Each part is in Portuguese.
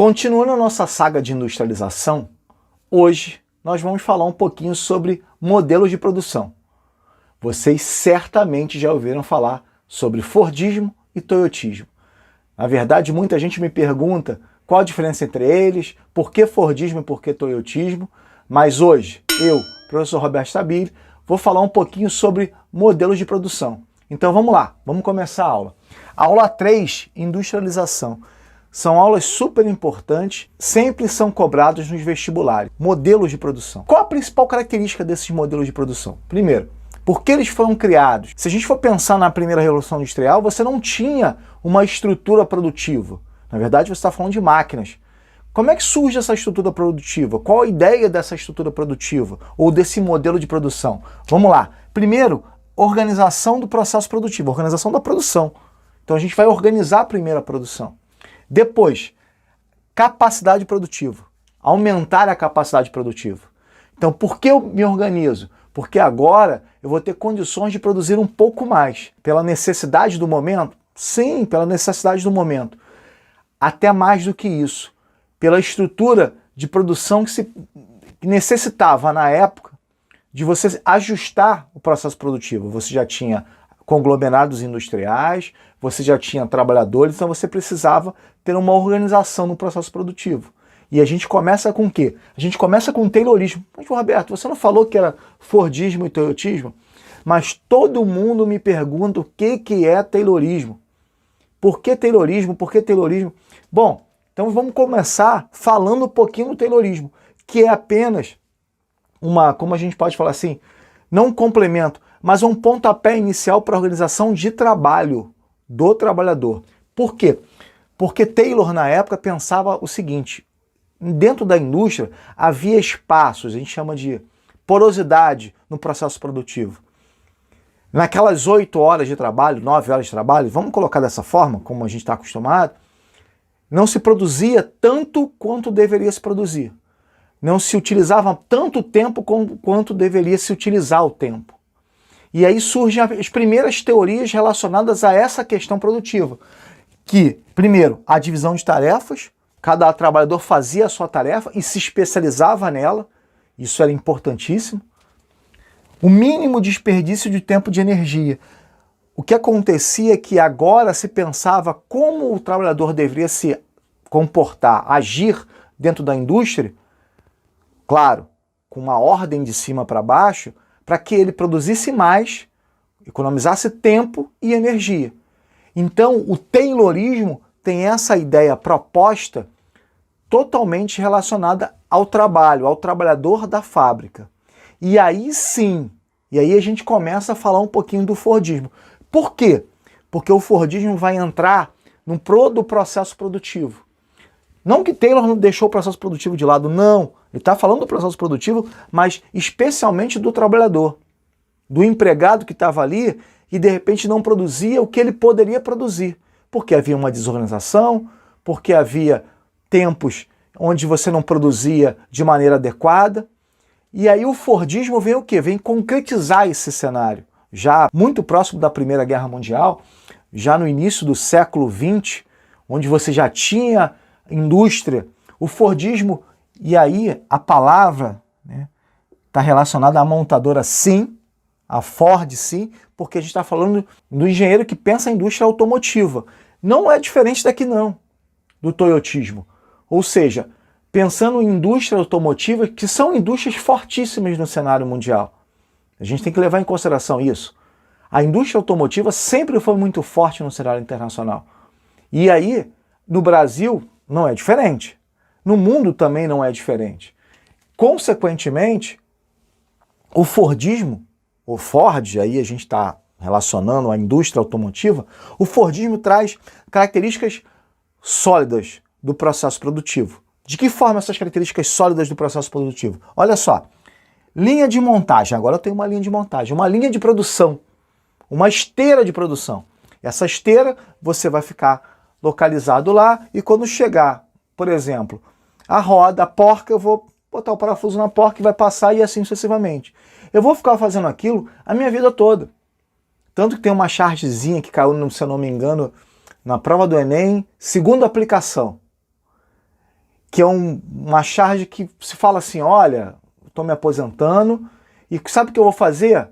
Continuando a nossa saga de industrialização, hoje nós vamos falar um pouquinho sobre modelos de produção. Vocês certamente já ouviram falar sobre Fordismo e Toyotismo. Na verdade, muita gente me pergunta qual a diferença entre eles, por que Fordismo e por que Toyotismo, mas hoje eu, professor Roberto Stabile, vou falar um pouquinho sobre modelos de produção. Então vamos lá, vamos começar a aula. Aula 3, Industrialização. São aulas super importantes, sempre são cobrados nos vestibulares. Modelos de produção. Qual a principal característica desses modelos de produção? Primeiro, por que eles foram criados? Se a gente for pensar na primeira Revolução Industrial, você não tinha uma estrutura produtiva. Na verdade, você está falando de máquinas. Como é que surge essa estrutura produtiva? Qual a ideia dessa estrutura produtiva? Ou desse modelo de produção? Vamos lá. Primeiro, organização do processo produtivo, organização da produção. Então a gente vai organizar primeiro a produção. Depois, capacidade produtiva. Aumentar a capacidade produtiva. Então, por que eu me organizo? Porque agora eu vou ter condições de produzir um pouco mais. Pela necessidade do momento? Sim, pela necessidade do momento. Até mais do que isso. Pela estrutura de produção que se necessitava na época de você ajustar o processo produtivo. Você já tinha conglomerados industriais, você já tinha trabalhadores, então você precisava ter uma organização no processo produtivo. E a gente começa com o quê? A gente começa com o Taylorismo. Mas, Roberto, você não falou que era Fordismo e Toyotismo? Mas todo mundo me pergunta o que é Taylorismo. Por que Taylorismo? Por que Taylorismo? Bom, então vamos começar falando um pouquinho do Taylorismo, que é apenas uma, como a gente pode falar assim, não um complemento, mas um pontapé inicial para a organização de trabalho do trabalhador. Por quê? Porque Taylor, na época, pensava o seguinte: dentro da indústria havia espaços, a gente chama de porosidade no processo produtivo. Naquelas 8 horas de trabalho, 9 horas de trabalho, vamos colocar dessa forma, como a gente está acostumado, não se produzia tanto quanto deveria se produzir. Não se utilizava tanto tempo quanto deveria se utilizar o tempo. E aí surgem as primeiras teorias relacionadas a essa questão produtiva. Que, primeiro, a divisão de tarefas, cada trabalhador fazia a sua tarefa e se especializava nela, isso era importantíssimo. O mínimo desperdício de tempo de energia. O que acontecia é que agora se pensava como o trabalhador deveria se comportar, agir dentro da indústria, claro, com uma ordem de cima para baixo, para que ele produzisse mais, economizasse tempo e energia. Então, o Taylorismo tem essa ideia proposta totalmente relacionada ao trabalho, ao trabalhador da fábrica. E aí sim, e aí a gente começa a falar um pouquinho do Fordismo. Por quê? Porque o Fordismo vai entrar do processo produtivo. Não que Taylor não deixou o processo produtivo de lado, não. Ele está falando do processo produtivo, mas especialmente do trabalhador, do empregado que estava ali e de repente não produzia o que ele poderia produzir, porque havia uma desorganização, porque havia tempos onde você não produzia de maneira adequada. E aí o Fordismo vem o quê? Vem concretizar esse cenário. Já muito próximo da Primeira Guerra Mundial, já no início do século XX, onde você já tinha indústria, o Fordismo, e aí a palavra está relacionada à montadora sim, a Ford sim, porque a gente está falando do engenheiro que pensa a indústria automotiva. Não é diferente daqui não, do Toyotismo. Ou seja, pensando em indústria automotiva, que são indústrias fortíssimas no cenário mundial. A gente tem que levar em consideração isso. A indústria automotiva sempre foi muito forte no cenário internacional. E aí, no Brasil, não é diferente. No mundo também não é diferente. Consequentemente, o Fordismo, o Ford, aí a gente está relacionando a indústria automotiva, o Fordismo traz características sólidas do processo produtivo. De que forma essas características sólidas do processo produtivo? Olha só, linha de montagem, agora eu tenho uma linha de montagem, uma linha de produção, uma esteira de produção. Essa esteira você vai ficar localizado lá e quando chegar, por exemplo, a roda, a porca, eu vou botar o parafuso na porca e vai passar e assim sucessivamente. Eu vou ficar fazendo aquilo a minha vida toda. Tanto que tem uma chargezinha que caiu, se eu não me engano, na prova do Enem, segunda aplicação. que é uma charge que se fala assim, olha, estou me aposentando e sabe o que eu vou fazer?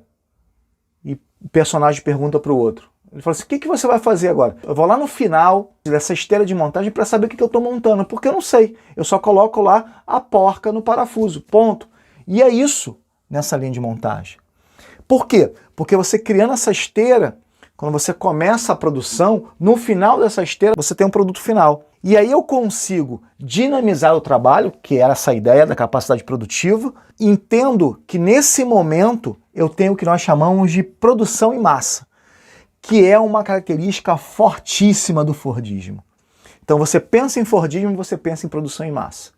E o personagem pergunta para o outro. Ele fala assim, o que você vai fazer agora? Eu vou lá no final dessa esteira de montagem para saber o que eu estou montando, porque eu não sei. Eu só coloco lá a porca no parafuso, ponto. E é isso nessa linha de montagem. Por quê? Porque você criando essa esteira, quando você começa a produção, no final dessa esteira você tem um produto final. E aí eu consigo dinamizar o trabalho, que era essa ideia da capacidade produtiva, entendo que nesse momento eu tenho o que nós chamamos de produção em massa, que é uma característica fortíssima do Fordismo. Então você pensa em Fordismo, você pensa em produção em massa.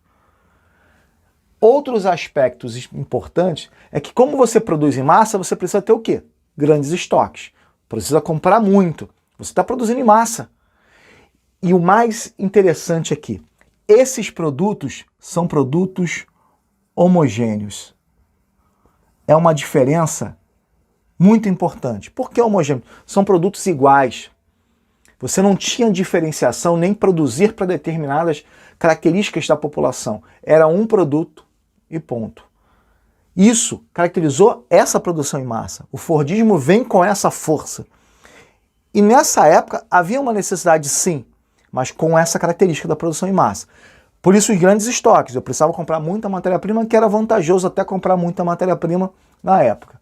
Outros aspectos importantes é que como você produz em massa, você precisa ter o quê? Grandes estoques. Precisa comprar muito. Você está produzindo em massa. E o mais interessante aqui, esses produtos são produtos homogêneos. É uma diferença muito importante. Por que homogêneo? São produtos iguais. Você não tinha diferenciação nem produzir para determinadas características da população. Era um produto e ponto. Isso caracterizou essa produção em massa. O Fordismo vem com essa força. E nessa época havia uma necessidade sim, mas com essa característica da produção em massa. Por isso os grandes estoques. Eu precisava comprar muita matéria-prima, que era vantajoso até comprar muita matéria-prima na época.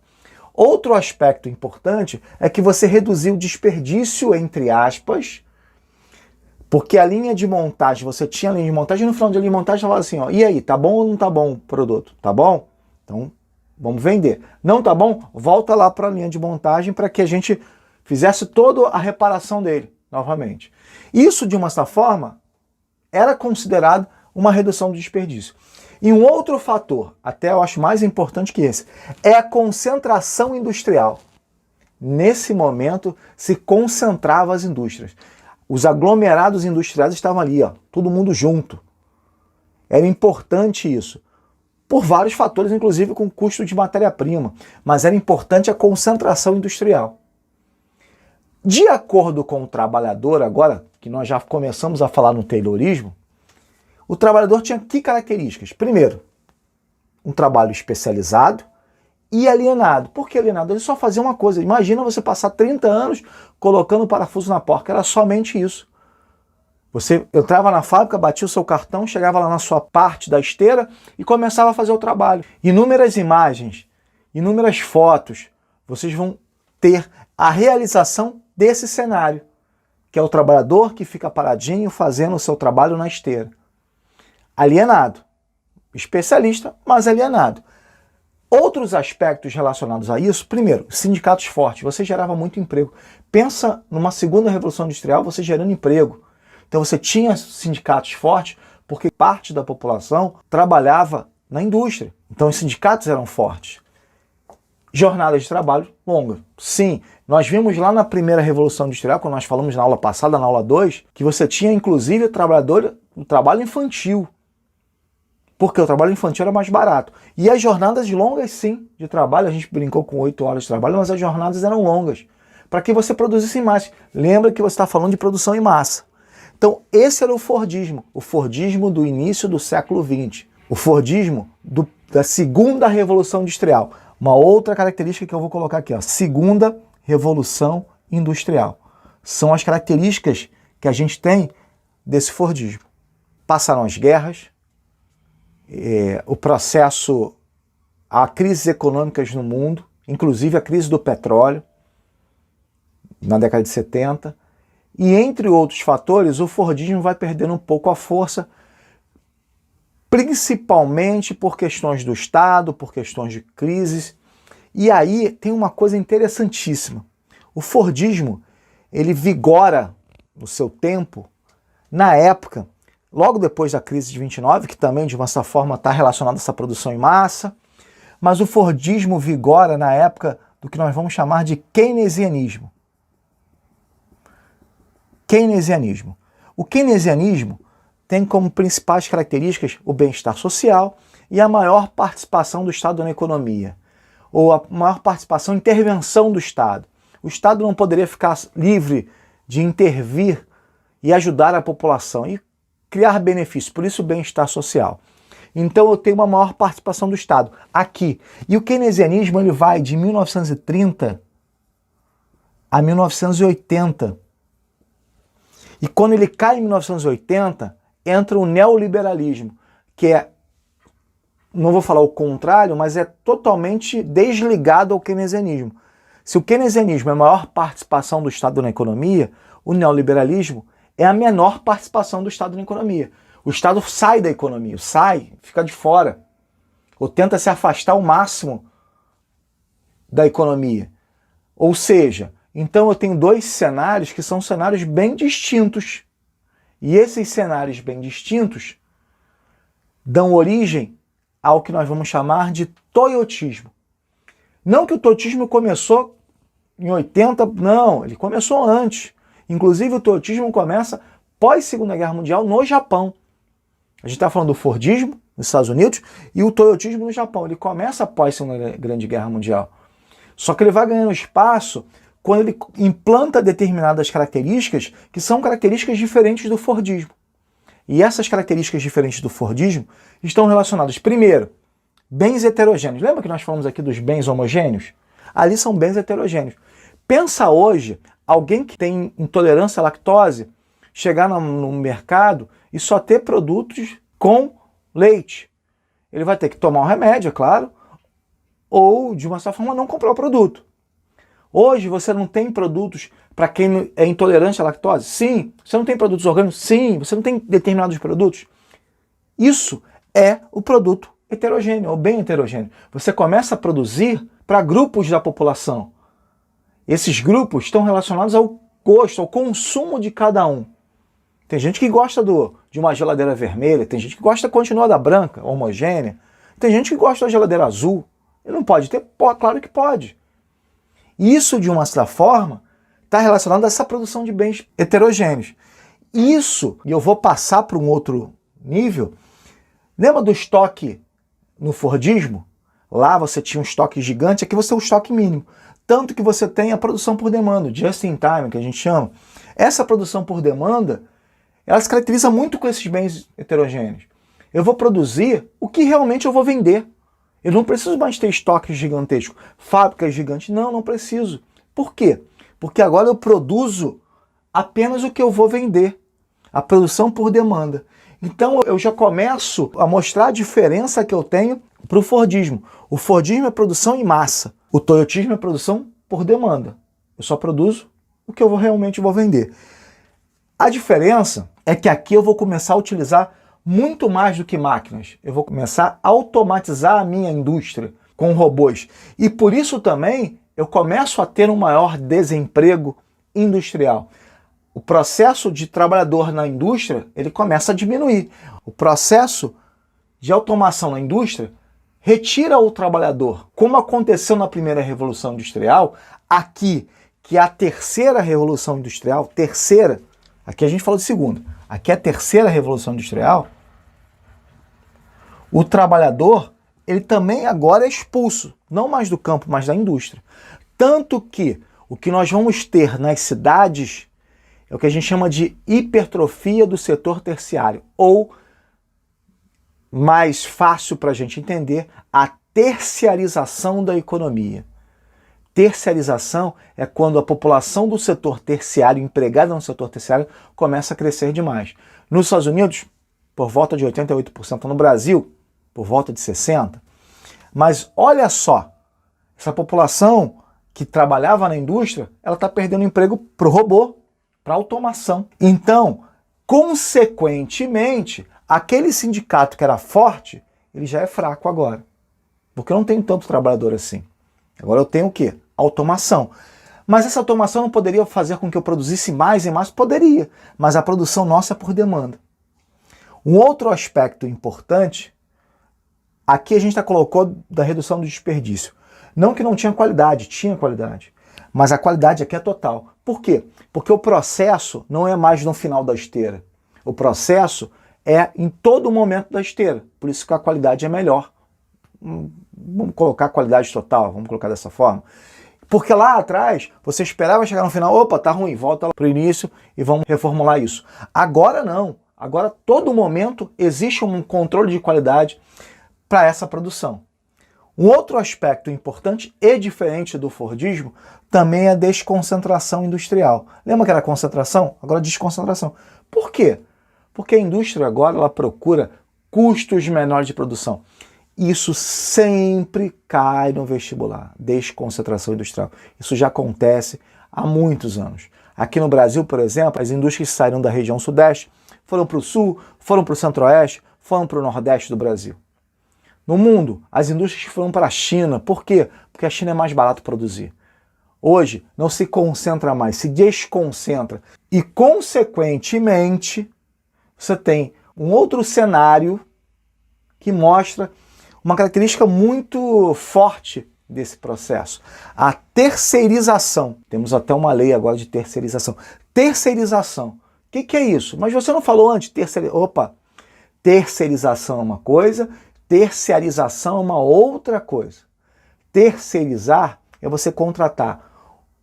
Outro aspecto importante é que você reduziu o desperdício, entre aspas, porque a linha de montagem, você tinha a linha de montagem, e no final da linha de montagem falava assim, ó, e aí, tá bom ou não tá bom o produto? Tá bom? Então, vamos vender. Não tá bom? Volta lá para a linha de montagem para que a gente fizesse toda a reparação dele, novamente. Isso, de uma certa forma, era considerado uma redução do desperdício. E um outro fator, até eu acho mais importante que esse, é a concentração industrial. Nesse momento, se concentrava as indústrias. Os aglomerados industriais estavam ali, ó, todo mundo junto. Era importante isso. Por vários fatores, inclusive com o custo de matéria-prima. Mas era importante a concentração industrial. De acordo com o trabalhador, agora que nós já começamos a falar no Taylorismo, o trabalhador tinha que características? Primeiro, um trabalho especializado e alienado. Por que alienado? Ele só fazia uma coisa. Imagina você passar 30 anos colocando parafuso na porca. Era somente isso. Você entrava na fábrica, batia o seu cartão, chegava lá na sua parte da esteira e começava a fazer o trabalho. Inúmeras imagens, inúmeras fotos, vocês vão ter a realização desse cenário, que é o trabalhador que fica paradinho fazendo o seu trabalho na esteira. Alienado. Especialista, mas alienado. Outros aspectos relacionados a isso, primeiro, sindicatos fortes. Você gerava muito emprego. Pensa numa segunda revolução industrial, você gerando emprego. Então você tinha sindicatos fortes porque parte da população trabalhava na indústria. Então os sindicatos eram fortes. Jornadas de trabalho longas. Sim, nós vimos lá na primeira revolução industrial, quando nós falamos na aula passada, na aula 2, que você tinha inclusive o trabalho infantil. Porque o trabalho infantil era mais barato. E as jornadas longas, sim, de trabalho, a gente brincou com 8 horas de trabalho, mas as jornadas eram longas, para que você produzisse mais. Lembra que você está falando de produção em massa. Então, esse era o Fordismo do início do século XX. O Fordismo da segunda revolução industrial. Uma outra característica que eu vou colocar aqui, ó, segunda revolução industrial. São as características que a gente tem desse Fordismo. Passaram as guerras, o processo, há crises econômicas no mundo, inclusive a crise do petróleo, na década de 70, e entre outros fatores, o Fordismo vai perdendo um pouco a força, principalmente por questões do Estado, por questões de crises. E aí tem uma coisa interessantíssima. O Fordismo, ele vigora no seu tempo, na época, logo depois da crise de 29, que também de uma certa forma está relacionada a essa produção em massa, mas o Fordismo vigora na época do que nós vamos chamar de keynesianismo. Keynesianismo. O keynesianismo tem como principais características o bem-estar social e a maior participação do Estado na economia, ou a maior participação, intervenção do Estado. O Estado não poderia ficar livre de intervir e ajudar a população. E criar benefícios, por isso o bem-estar social. Então eu tenho uma maior participação do Estado aqui. E o keynesianismo ele vai de 1930 a 1980. E quando ele cai em 1980, entra o neoliberalismo, que é, não vou falar o contrário, mas é totalmente desligado ao keynesianismo. Se o keynesianismo é a maior participação do Estado na economia, o neoliberalismo é a menor participação do Estado na economia. O Estado sai da economia, fica de fora, ou tenta se afastar ao máximo da economia. Ou seja, então eu tenho dois cenários que são cenários bem distintos. E esses cenários bem distintos dão origem ao que nós vamos chamar de toyotismo. Não que o toyotismo começou em 80, não, ele começou antes. Inclusive o toyotismo começa pós-Segunda Guerra Mundial no Japão. A gente está falando do Fordismo nos Estados Unidos e o toyotismo no Japão. Ele começa após a Segunda Grande Guerra Mundial. Só que ele vai ganhando espaço quando ele implanta determinadas características que são características diferentes do Fordismo. E essas características diferentes do Fordismo estão relacionadas, primeiro, bens heterogêneos. Lembra que nós falamos aqui dos bens homogêneos? Ali são bens heterogêneos. Pensa hoje, alguém que tem intolerância à lactose, chegar no mercado e só ter produtos com leite. Ele vai ter que tomar um remédio, é claro, ou de uma certa forma não comprar o produto. Hoje você não tem produtos para quem é intolerante à lactose? Sim. Você não tem produtos orgânicos? Sim. Você não tem determinados produtos? Isso é o produto heterogêneo, ou bem heterogêneo. Você começa a produzir para grupos da população. Esses grupos estão relacionados ao gosto, ao consumo de cada um. Tem gente que gosta de uma geladeira vermelha, tem gente que continua da branca, homogênea, tem gente que gosta da geladeira azul. Ele não pode ter? Claro que pode. Isso, de uma certa forma, está relacionado a essa produção de bens heterogêneos. Isso, e eu vou passar para um outro nível, lembra do estoque no Fordismo? Lá você tinha um estoque gigante, aqui você tem um estoque mínimo. Tanto que você tem a produção por demanda, just in time, que a gente chama. Essa produção por demanda, ela se caracteriza muito com esses bens heterogêneos. Eu vou produzir o que realmente eu vou vender. Eu não preciso mais ter estoques gigantescos, fábricas gigantes. Não preciso. Por quê? Porque agora eu produzo apenas o que eu vou vender. A produção por demanda. Então eu já começo a mostrar a diferença que eu tenho para o Fordismo. O Fordismo é produção em massa. O toyotismo é produção por demanda. Eu só produzo o que eu realmente vou vender. A diferença é que aqui eu vou começar a utilizar muito mais do que máquinas. Eu vou começar a automatizar a minha indústria com robôs. E por isso também eu começo a ter um maior desemprego industrial. O processo de trabalhador na indústria, ele começa a diminuir. O processo de automação na indústria retira o trabalhador. Como aconteceu na primeira Revolução Industrial, aqui, que é a terceira Revolução Industrial, aqui a gente falou de segunda, aqui é a terceira Revolução Industrial, o trabalhador, ele também agora é expulso, não mais do campo, mas da indústria. Tanto que o que nós vamos ter nas cidades é o que a gente chama de hipertrofia do setor terciário, ou, mais fácil para a gente entender, a terciarização da economia. Terciarização é quando a população do setor terciário, empregada no setor terciário, começa a crescer demais. Nos Estados Unidos, por volta de 88%, no Brasil, por volta de 60%. Mas olha só, essa população que trabalhava na indústria, ela está perdendo emprego para o robô, para a automação. Então, consequentemente, aquele sindicato que era forte, ele já é fraco agora. Porque eu não tenho tanto trabalhador assim. Agora eu tenho o quê? Automação. Mas essa automação não poderia fazer com que eu produzisse mais e mais? Poderia. Mas a produção nossa é por demanda. Um outro aspecto importante, aqui a gente colocou da redução do desperdício. Não que não tinha qualidade, tinha qualidade. Mas a qualidade aqui é total. Por quê? Porque o processo não é mais no final da esteira. O processo é em todo momento da esteira. Por isso que a qualidade é melhor. Vamos colocar a qualidade total, vamos colocar dessa forma. Porque lá atrás, você esperava chegar no final, opa, tá ruim, volta lá para o início e vamos reformular isso. Agora não. Agora, todo momento, existe um controle de qualidade para essa produção. Um outro aspecto importante e diferente do Fordismo também é a desconcentração industrial. Lembra que era concentração? Agora desconcentração. Por quê? Porque a indústria agora ela procura custos menores de produção. Isso sempre cai no vestibular, desconcentração industrial. Isso já acontece há muitos anos. Aqui no Brasil, por exemplo, as indústrias saíram da região sudeste, foram para o sul, foram para o centro-oeste, foram para o nordeste do Brasil. No mundo, as indústrias foram para a China. Por quê? Porque a China é mais barato produzir. Hoje, não se concentra mais, se desconcentra. E, consequentemente, você tem um outro cenário que mostra uma característica muito forte desse processo. A terceirização. Temos até uma lei agora de terceirização. Terceirização. O que é isso? Mas você não falou antes? Terceirização é uma coisa, terciarização é uma outra coisa. Terceirizar é você contratar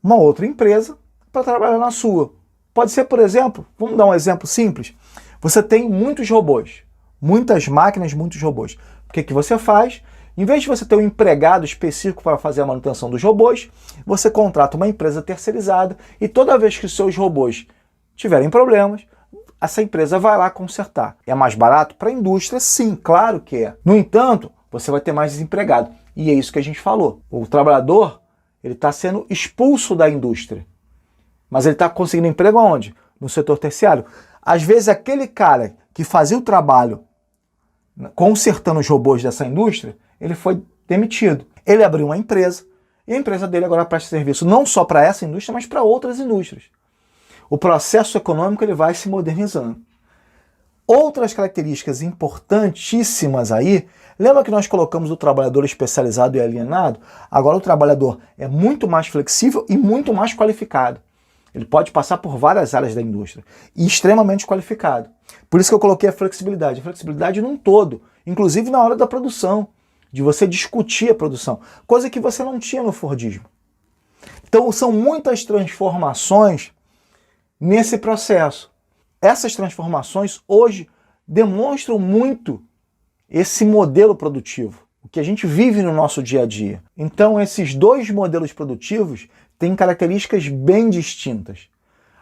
uma outra empresa para trabalhar na sua. Pode ser, por exemplo, vamos dar um exemplo simples. Você tem muitos robôs, muitas máquinas, muitos robôs. O que você faz? Em vez de você ter um empregado específico para fazer a manutenção dos robôs, você contrata uma empresa terceirizada e toda vez que os seus robôs tiverem problemas, essa empresa vai lá consertar. É mais barato para a indústria? Sim, claro que é. No entanto, você vai ter mais desempregado. E é isso que a gente falou. O trabalhador ele está sendo expulso da indústria. Mas ele está conseguindo emprego aonde? No setor terciário. Às vezes aquele cara que fazia o trabalho consertando os robôs dessa indústria, ele foi demitido. Ele abriu uma empresa e a empresa dele agora presta serviço não só para essa indústria, mas para outras indústrias. O processo econômico ele vai se modernizando. Outras características importantíssimas aí, lembra que nós colocamos o trabalhador especializado e alienado? Agora o trabalhador é muito mais flexível e muito mais qualificado. Ele pode passar por várias áreas da indústria e extremamente qualificado. Por isso que eu coloquei a flexibilidade num todo, inclusive na hora da produção, de você discutir a produção, coisa que você não tinha no Fordismo. Então são muitas transformações nesse processo. Essas transformações hoje demonstram muito esse modelo produtivo, o que a gente vive no nosso dia a dia. Então esses dois modelos produtivos têm características bem distintas.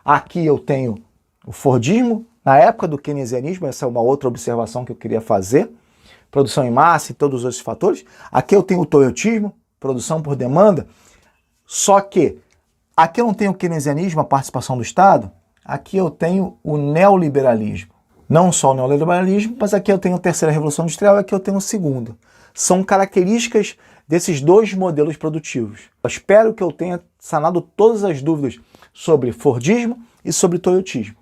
Aqui eu tenho o Fordismo, na época do keynesianismo, essa é uma outra observação que eu queria fazer, produção em massa e todos esses fatores. Aqui eu tenho o toyotismo, produção por demanda, só que aqui eu não tenho o keynesianismo, a participação do Estado, aqui eu tenho o neoliberalismo. Não só o neoliberalismo, mas aqui eu tenho a terceira revolução industrial e aqui eu tenho a segunda. São características desses dois modelos produtivos. Eu espero que eu tenha sanado todas as dúvidas sobre Fordismo e sobre toyotismo.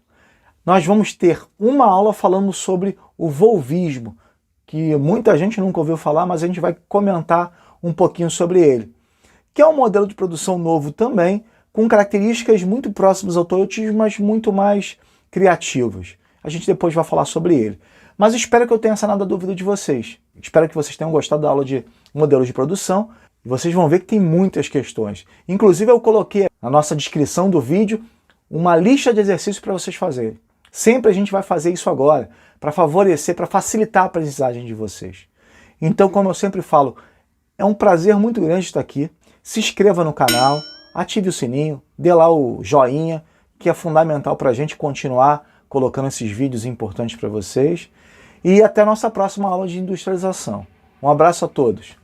Nós vamos ter uma aula falando sobre o volvismo, que muita gente nunca ouviu falar, mas a gente vai comentar um pouquinho sobre ele, que é um modelo de produção novo também, com características muito próximas ao toyotismo, mas muito mais criativas. A gente depois vai falar sobre ele. Mas espero que eu tenha sanado a dúvida de vocês. Espero que vocês tenham gostado da aula de modelos de produção. E vocês vão ver que tem muitas questões. Inclusive eu coloquei na nossa descrição do vídeo uma lista de exercícios para vocês fazerem. Sempre a gente vai fazer isso agora, para favorecer, para facilitar a aprendizagem de vocês. Então, como eu sempre falo, é um prazer muito grande estar aqui. Se inscreva no canal, ative o sininho, dê lá o joinha, que é fundamental para a gente continuar colocando esses vídeos importantes para vocês. E até a nossa próxima aula de industrialização. Um abraço a todos.